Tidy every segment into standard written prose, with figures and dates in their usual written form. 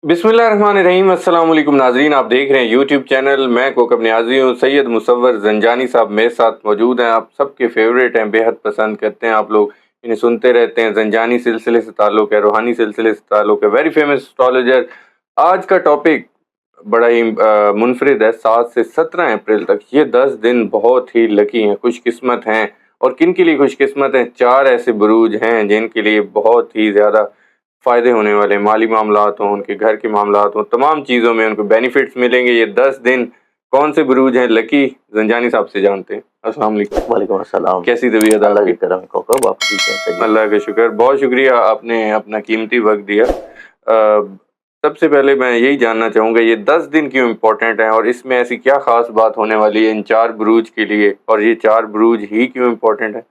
बिस्मिल्लाहिर्रहमानिर्रहीम। अस्सलाम वालेकुम नाजरीन, आप देख रहे हैं यूट्यूब चैनल। मैं कोकब न्याजी हूँ। सैयद मुसव्वर ज़ंजानी साहब मेरे साथ मौजूद हैं। आप सबके फेवरेट हैं, बेहद पसंद करते हैं आप लोग, इन्हें सुनते रहते हैं। ज़ंजानी सिलसिले से ताल्लुक़ है, रूहानी सिलसिले से ताल्लुक़ है, वेरी फेमस एस्ट्रोलॉजर। आज का टॉपिक बड़ा ही मुनफरिद है। 7 से 17 अप्रैल तक ये 10 दिन बहुत ही लकी हैं, खुशकिस्मत हैं। और किन के लिए खुशकिस्मत हैं? 4 ऐसे बुरूज हैं जिनके लिए बहुत ही ज़्यादा फ़ायदे होने वाले, माली मामलात हों, उनके घर के मामलात हों, तमाम चीज़ों में उनको बेनिफिट्स मिलेंगे। ये 10 दिन कौन से बुरूज हैं लकी, ज़ंजानी साहब से जानते हैं। अस्सलाम वालेकुम। वालेकुम अस्सलाम। कैसी तबीयत अल्लाह आपकी? की करम है कोकब, आप ठीक हैं? सही। अल्लाह का शुक्र, बहुत शुक्रिया आपने अपना कीमती वक्त दिया। सबसे पहले मैं यही जानना चाहूँगा, ये 10 दिन क्यों इम्पोर्टेंट हैं और इसमें ऐसी क्या ख़ास बात होने वाली है इन 4 बुरूज के लिए, और ये 4 बुरूज ही क्यों इम्पोर्टेंट है?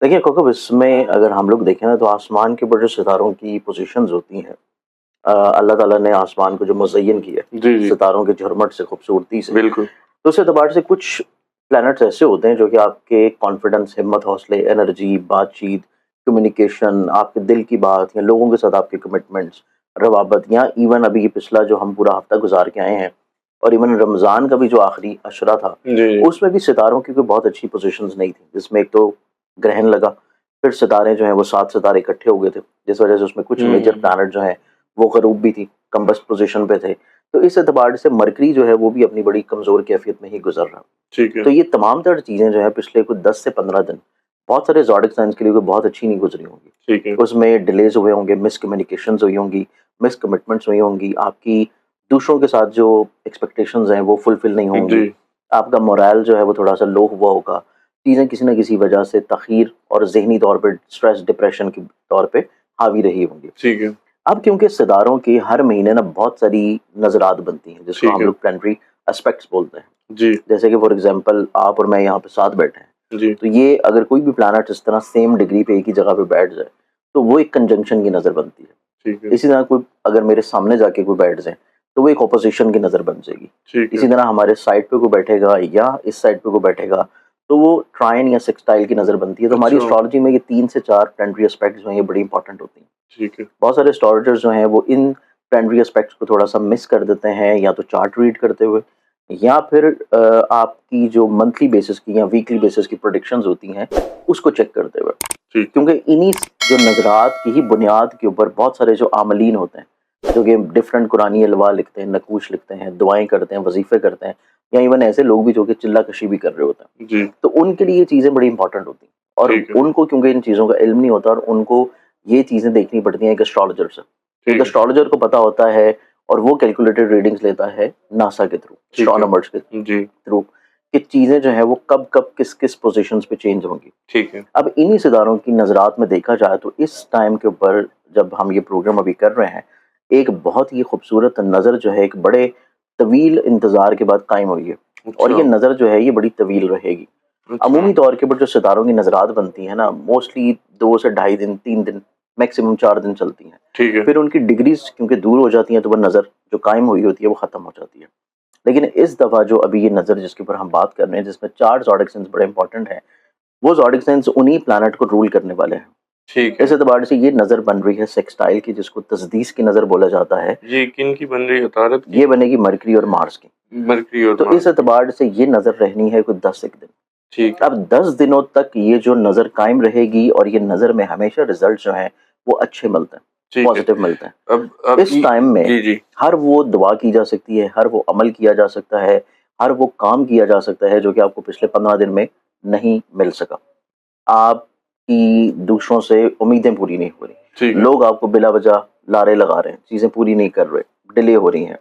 देखिए कोकब, इसमें अगर हम लोग देखें ना तो आसमान के ऊपर जो सितारों की पोजीशंस होती हैं, अल्लाह ताला ने आसमान को जो मुज़य्यन किया है जी जी, सितारों के झुरमट से, खूबसूरती से, बिल्कुल। तो उस एतबार से कुछ प्लैनेट्स ऐसे होते हैं जो कि आपके कॉन्फिडेंस, हिम्मत, हौसले, एनर्जी, बातचीत, कम्युनिकेशन, आपके दिल की बात या लोगों के साथ आपके कमिटमेंट्स, रवाबत, या इवन अभी ये पिछला जो हम पूरा हफ्ता गुजार के आए हैं और इवन रमज़ान का भी जो आखिरी अशरा था, जी जी, उसमें भी सितारों की कोई बहुत अच्छी पोजीशंस नहीं थी, जिसमें एक तो ग्रहण लगा, फिर सितारे जो हैं वो 7 सितारे इकट्ठे हो गए थे, जिस वजह से उसमें कुछ मेजर प्लैनेट जो हैं वो गरूब भी थी, कम्बस्ट पोजीशन पे थे। तो इस एतबार से मरकरी जो है वो भी अपनी बड़ी कमज़ोर कैफियत में ही गुजर रहा। ठीक है। तो ये तमाम तर चीज़ें जो है पिछले कुछ 10 से 15 दिन बहुत सारे ज़ोडिक साइंस के लिए कोई बहुत अच्छी नहीं गुजरी होंगी। ठीक है। उसमें डिलेज हुए होंगे, मिसकम्युनिकेशंस हुई होंगी, मिसकमिटमेंट्स हुई होंगी, आपकी दूसरों के साथ जो एक्सपेक्टेशंस हैं वो फुलफिल नहीं होंगी, जी, आपका मोरल जो है वो थोड़ा सा लो हुआ होगा, चीज़ें किसी न किसी वजह से तख़ीर और ज़हनी तौर पे स्ट्रेस, डिप्रेशन के तौर पे हावी रही होंगी। ठीक है। अब क्योंकि सितारों की हर महीने ना बहुत सारी नज़रात बनती हैं, जिसको ठीक हम है। लोग प्लानिटरी एस्पेक्ट्स बोलते हैं। जी, जैसे कि फॉर एग्जांपल आप और मैं यहाँ पे साथ बैठे हैं, जी, तो ये अगर कोई भी प्लैनेट इस तरह सेम डिग्री पे एक ही जगह पे बैठ जाए तो वो एक कंजंक्शन की नज़र बनती है। ठीक है। इसी तरह कोई अगर मेरे सामने जाके कोई बैठ जाए तो वो एक ऑपोजिशन की नज़र बन जाएगी। ठीक है। इसी तरह हमारे साइड पे कोई बैठेगा या इस साइड पे कोई बैठेगा तो वो ट्रायन या सेक्सटाइल की नज़र बनती है। तो हमारी अच्छा, एस्ट्रोलॉजी में ये 3 से 4 प्लानिटरी एस्पेक्ट्स जो हैं ये बड़ी इंपॉर्टेंट होती हैं। ठीक है। बहुत सारे एस्ट्रोलॉजर्स जो हैं वो इन प्लानिटरी एस्पेक्ट्स को थोड़ा सा मिस कर देते हैं, या तो चार्ट रीड करते हुए, या फिर आपकी जो मंथली बेसिस की या वीकली बेसिस की प्रोडिक्शंस होती हैं उसको चेक करते हुए। ठीक है। क्योंकि इन्हीं जो नज़रात की ही बुनियाद के ऊपर बहुत सारे जो आमलीन होते हैं जो कि डिफरेंट कुरानी अलवा लिखते हैं, नकूश लिखते हैं, दुआएं करते हैं, वजीफ़े करते हैं, या इवन ऐसे लोग भी जो कि चिल्ला कशी भी कर रहे होते हैं, जी, तो उनके लिए ये चीज़ें बड़ी इंपॉर्टेंट होती हैं। और ठीक है। उनको क्योंकि इन चीज़ों का इल्म नहीं होता, और उनको ये चीज़ें देखनी पड़ती हैं एक एस्ट्रोलॉजर से। एक ठीक है। एस्ट्रोलॉजर को पता होता है और वो कैलकुलेटेड रीडिंग्स लेता है नासा के थ्रू, ठीक है। एस्ट्रोनॉमर्स के जी, थ्रू, कि चीज़ें जो हैं वो कब कब किस किस पोजीशंस पे चेंज होंगी। ठीक है। अब इन्हीं सितारों की नज़रात में देखा जाए तो इस टाइम के ऊपर जब हम ये प्रोग्राम अभी कर रहे हैं, एक बहुत ही खूबसूरत नज़र जो है एक बड़े तवील इंतज़ार के बाद कायम हुई है, और अच्छा, ये नज़र जो है ये बड़ी तवील रहेगी। अच्छा, अमूमी तौर के ऊपर जो सितारों की नज़रात बनती हैं ना, मोस्टली 2 से ढाई दिन, 3 दिन, मैक्सिमम 4 दिन चलती हैं। ठीक है। फिर उनकी डिग्रीज क्योंकि दूर हो जाती हैं तो वह नज़र जो कायम हुई होती है वो ख़त्म हो जाती है। लेकिन इस दफ़ा जो अभी ये नज़र जिसके ऊपर हम बात कर रहे हैं, जिसमें 4 ज़ोडिक साइंस बड़े इंपॉर्टेंट हैं, वो ज़ोडिक साइंस उन्हीं प्लैनेट को रूल करने वाले हैं। ठीक इस है। एतबार से ये नज़र बन रही है सेक्सटाइल की, जिसको तस्दीस की नज़र बोला जाता है। ये किन की बन रही है? तारत की? ये बनेगी मरकरी और मार्स की। मरकरी और तो इस मार्स की। एतबार से ये नज़र रहनी है कोई 10 एक दिन। ठीक है। अब 10 दिनों तक ये जो नज़र कायम रहेगी, और ये नज़र में हमेशा रिजल्ट जो हैं वो अच्छे मिलते हैं, ठीक है। पॉजिटिव मिलते हैं। अब इस टाइम में जी, जी, हर वो दुआ की जा सकती है, हर वो अमल किया जा सकता है, हर वो काम किया जा सकता है जो कि आपको पिछले 15 दिन में नहीं मिल सका। आपकी दूसरों से उम्मीदें पूरी नहीं हो रही, ठीक है। लोग आपको बिला वजह लारे लगा रहे हैं, चीज़ें पूरी नहीं कर रहे, डिले हो रही हैं,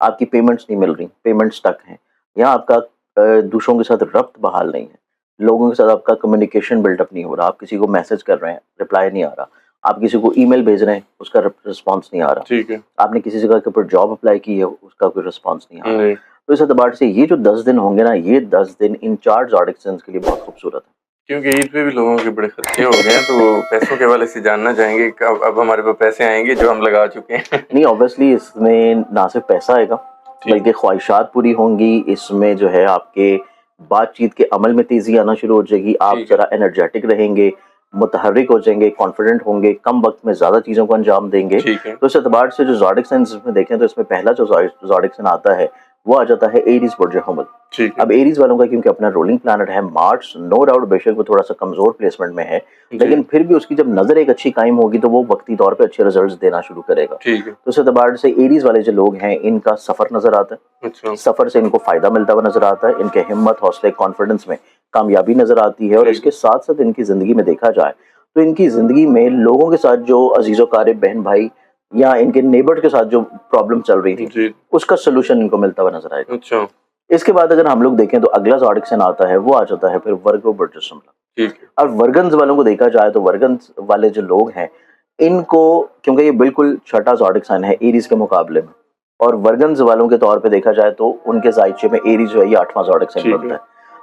आपकी पेमेंट्स नहीं मिल रही, पेमेंट स्टक हैं, या आपका दूसरों के साथ रब्त बहाल नहीं है, लोगों के साथ आपका कम्युनिकेशन बिल्डअप नहीं हो रहा, आप किसी को मैसेज कर रहे हैं, रिप्लाई नहीं आ रहा, आप किसी को ईमेल भेज रहे हैं, उसका रिस्पॉन्स नहीं आ रहा, ठीक है। आपने किसी जगह के ऊपर जॉब अप्लाई की है, उसका कोई रिस्पॉन्स नहीं आ रहा। जी, तो इस एतबार से ये जो 10 दिन होंगे ना, ये 10 दिन इन 4 ज़ोडिक साइंस के लिए बहुत खूबसूरत है। क्योंकि ईद पे भी लोगों के बड़े खर्चे हो गए हैं, तो पैसों के हवाले से जानना चाहेंगे कि अब हमारे पास पैसे आएँगे जो हम लगा चुके हैं। नहीं, ऑब्वियसली इसमें ना सिर्फ पैसा आएगा, ठीक, बल्कि ख्वाहिशात पूरी होंगी। इसमें जो है आपके बातचीत के अमल में तेज़ी आना शुरू हो जाएगी, आप ठीक है। ज़रा एनर्जेटिक रहेंगे, متحرک ہو جائیں گے, کانفیڈنٹ ہوں گے, کم وقت میں زیادہ چیزوں کو انجام دیں گے. ٹھیک ہے. تو اس اعتبار سے جو زوڈک سائنس میں دیکھیں تو اس میں پہلا جو زوڈک سائن آتا ہے وہ آ جاتا ہے ایریز برج حمل. ٹھیک ہے. اب ایریز والوں کا کیونکہ اپنا رولنگ پلانٹ ہے مارس, نو ڈاؤٹ بے شک وہ تھوڑا سا کمزور پلیسمنٹ میں ہے, لیکن پھر بھی اس کی جب نظر ایک اچھی قائم ہوگی تو وہ وقتی طور پہ اچھے ریزلٹس دینا شروع کرے گا. ٹھیک ہے. تو اس اعتبار سے ایریز والے جو لوگ ہیں ان کا سفر نظر آتا ہے. اچھا. سفر سے ان کو فائدہ ملتا ہوا نظر آتا ہے, ان کے ہمت, حوصلے, کانفیڈنس میں کامیابی نظر آتی ہے. اور اس کے ساتھ ساتھ ان کی زندگی میں دیکھا جائے تو ان کی زندگی میں لوگوں کے ساتھ جو عزیز و قارب بہن بھائی یا ان کے نیبر کے ساتھ جو پرابلم چل رہی تھی اس کا سلوشن ان کو ملتا ہوا نظر آئے گا. اچھا. اس کے بعد اگر ہم لوگ دیکھیں تو اگلا زوڈک سائن آتا ہے وہ آ جاتا ہے پھر ورگو برج حمل. ٹھیک ہے. اور ورگنز والوں کو دیکھا جائے تو ورگنز والے جو لوگ ہیں ان کو, کیونکہ یہ بالکل چھٹا زوڈک سائن ہے ایریز کے مقابلے میں, اور ورگنز والوں کے طور پہ دیکھا جائے تو ان کے زائچے میں ایریز جو ہے یہ 8واں زوڈک سائن بنتا ہے.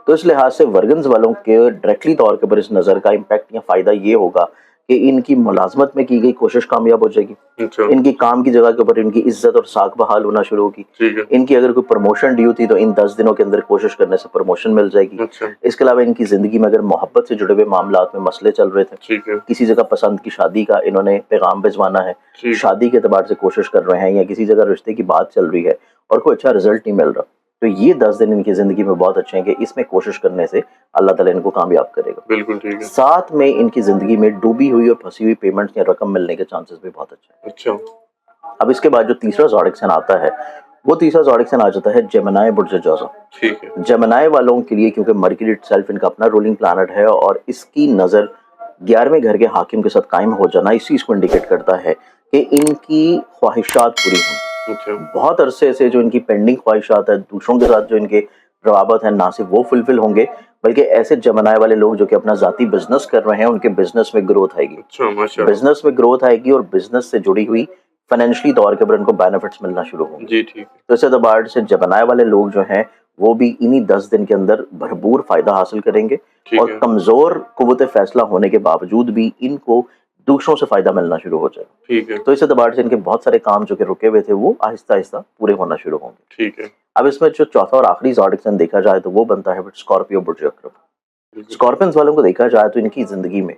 تو اس لحاظ سے ورگنز والوں کے ڈائریکٹلی طور کے پر اس نظر کا امپیکٹ یا فائدہ یہ ہوگا کہ ان کی ملازمت میں کی گئی کوشش کامیاب ہو جائے گی. ان کی کام کی جگہ کے اوپر ان کی عزت اور ساکھ بحال ہونا شروع ہوگی. ان کی اگر کوئی پروموشن ڈیو تھی تو ان 10 دنوں کے اندر کوشش کرنے سے پروموشن مل جائے گی. اس کے علاوہ ان کی زندگی میں اگر محبت سے جڑے ہوئے معاملات میں مسئلے چل رہے تھے, کسی جگہ پسند کی شادی کا انہوں نے پیغام بھجوانا ہے, شادی کے اعتبار سے کوشش کر رہے ہیں, یا کسی جگہ رشتے کی بات چل رہی ہے اور کوئی اچھا رزلٹ نہیں مل رہا, تو یہ 10 دن ان کی زندگی میں بہت اچھے ہیں کہ اس میں کوشش کرنے سے اللہ تعالیٰ ان کو کامیاب کرے گا. بالکل ٹھیک ہے. ساتھ میں ان کی زندگی میں ڈوبی ہوئی اور پھنسی ہوئی پیمنٹ یا رقم ملنے کے چانسز بھی بہت اچھے ہیں. اچھا. اب اس کے بعد جو تیسرا زوڈک سائن آتا ہے وہ تیسرا زوڈک سائن آ جاتا ہے جیمنائی برج جوزا. ٹھیک ہے. جیمنائی والوں کے لیے کیونکہ مرکری اٹ سیلف ان کا اپنا رولنگ پلانٹ ہے اور اس کی نظر 11ویں گھر کے حاکم کے ساتھ قائم ہو جانا اس چیز کو انڈیکیٹ کرتا ہے کہ ان کی خواہشات پوری ہوں. بہت عرصے سے جو ان کی پینڈنگ خواہشات ہیں, دوسروں کے ساتھ جو ان کے روابط ہیں, نہ صرف وہ فلفل ہوں گے بلکہ ایسے جمنائے والے لوگ جو کہ اپنا ذاتی بزنس کر رہے ہیں ان کے بزنس میں گروتھ آئے گی. بزنس میں گروتھ آئے گی اور بزنس سے جڑی ہوئی فائنینشلی طور کے اوپر ان کو بینیفٹس ملنا شروع ہوں گے. تو اس اعتبار سے جمنائے والے لوگ جو ہیں وہ بھی انہی 10 دن کے اندر بھرپور فائدہ حاصل کریں گے, اور کمزور قوت فیصلہ ہونے کے باوجود بھی ان کو دوسروں سے فائدہ ملنا شروع ہو جائے. ٹھیک ہے. تو اس اعتبار سے ان کے بہت سارے کام جو کہ رکے ہوئے تھے وہ آہستہ آہستہ پورے ہونا شروع ہوں گے. ٹھیک ہے. اب اس میں جو چوتھا اور آخری زوڈک سائن دیکھا جائے تو وہ بنتا ہے اسکارپیو برج عقرب. اسکارپینز والوں کو دیکھا جائے تو ان کی زندگی میں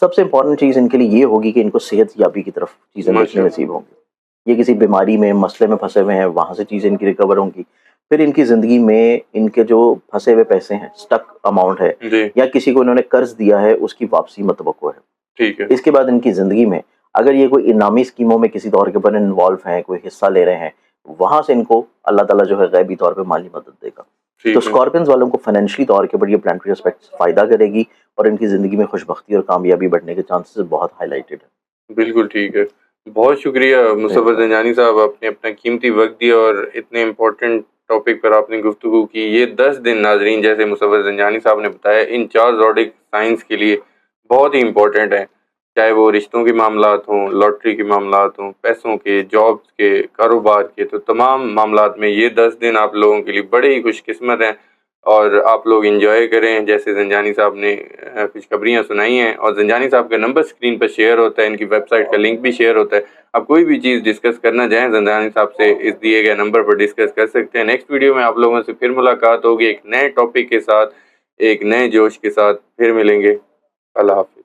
سب سے امپورٹنٹ چیز ان کے لیے یہ ہوگی کہ ان کو صحت یابی کی طرف چیزیں دیکھنے نصیب ہوں گی. یہ کسی بیماری میں مسئلے میں پھنسے ہوئے ہیں وہاں سے چیزیں ان کی ریکور ہوں گی. پھر ان کی زندگی میں ان کے جو پھنسے ہوئے پیسے ہیں, سٹک اماؤنٹ ہے, یا کسی کو انہوں نے قرض دیا ہے اس کی واپسی متوقع ہے. ٹھیک ہے. اس کے بعد ان کی زندگی میں اگر یہ کوئی انعامی اسکیموں میں کسی طور کے اوپر انوالو ہیں, کوئی حصہ لے رہے ہیں, وہاں سے ان کو اللہ تعالیٰ جو ہے غیبی طور پہ مالی مدد دے گا. تو اسکارپینز والوں کو فائنینشلی طور کے اوپر یہ پلانٹری اسپیکٹ فائدہ کرے گی اور ان کی زندگی میں خوش بختی اور کامیابی بڑھنے کے چانسز بہت ہائی لائٹڈ ہیں. بالکل ٹھیک ہے. بہت شکریہ مصور زنجانی صاحب, آپ نے اپنا قیمتی وقت دیا اور اتنے امپورٹنٹ ٹاپک پر آپ نے گفتگو کی. یہ 10 دن ناظرین جیسے مصور زنجانی صاحب نے بتایا ان 4 زوڈک سائنس کے لیے بہت ہی امپورٹنٹ ہیں, چاہے وہ رشتوں کے معاملات ہوں, لاٹری کے معاملات ہوں, پیسوں کے, جابس کے, کاروبار کے, تو تمام معاملات میں یہ 10 دن آپ لوگوں کے لیے بڑے ہی خوش قسمت ہیں. اور آپ لوگ انجوائے کریں جیسے زنجانی صاحب نے خوشخبریاں سنائی ہیں, اور زنجانی صاحب کا نمبر اسکرین پر شیئر ہوتا ہے, ان کی ویب سائٹ کا لنک بھی شیئر ہوتا ہے. آپ کوئی بھی چیز ڈسکس کرنا چاہیں زنجانی صاحب سے اس دیے گئے نمبر پر ڈسکس کر سکتے ہیں. نیکسٹ ویڈیو میں آپ لوگوں سے پھر ملاقات ہوگی ایک نئے ٹاپک کے ساتھ, ایک نئے جوش کے ساتھ پھر ملیں گے. اللہ حافظ.